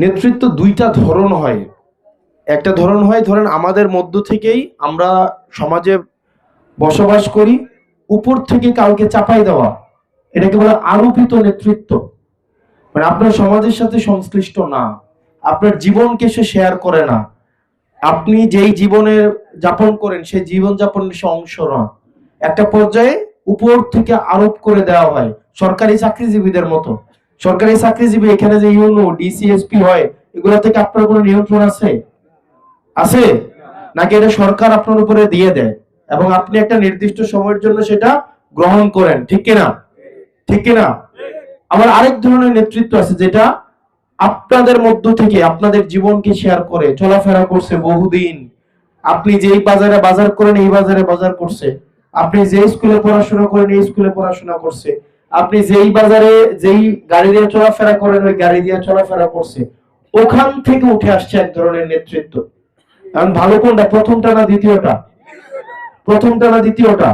নেতৃত্ব দুইটা ধরন হয়। একটা ধরন হয় ধরেন আমাদের মধ্য থেকেই আমরা সমাজে বসবাস করি, উপর থেকে কাউকে চাপাই দেওয়া, এটাকে বলে আরোপিত নেতৃত্ব। মানে আপনার সমাজের সাথে সংশ্লিষ্ট না, আপনার জীবনকে সে শেয়ার করে না, আপনি যেই জীবনে যাপন করেন সেই জীবন যাপনের সে অংশ না। একটা পর্যায়ে উপর থেকে আরোপ করে দেওয়া হয়, সরকারি চাকরিজীবীদের মতো। সরকারি চাকরিজীবী এখানে যে ইউনো ডিসিএসপি হয়, এগুলো থেকে আপনার কোনো নিয়ন্ত্রণ আছে? আছে নাকি এটা সরকার আপনার উপরে দিয়ে দেয় এবং আপনি একটা নির্দিষ্ট সময়ের জন্য সেটা গ্রহণ করেন? ঠিক কিনা? ঠিক কিনা? আবার আরেক ধরনের নেতৃত্ব আছে যেটা আপনাদের মধ্য থেকে আপনাদের জীবনকে শেয়ার করে চলাফেরা করছে বহুদিন। আপনি যেই বাজারে বাজার করেন এই বাজারে বাজার করছে, আপনি যেই স্কুলে পড়াশোনা করেন এই স্কুলে পড়াশোনা করছে, আপনি যেই বাজারে যেই গাড়ি দিয়ে চলাফেরা করেন ওই গাড়ি দিয়ে চলাফেরা করছে। ওখান থেকে উঠে আসছে এক ধরনের নেতৃত্ব। এখন ভালো কোনটা, প্রথমটা না দ্বিতীয়টা? প্রথমটা না দ্বিতীয়টা?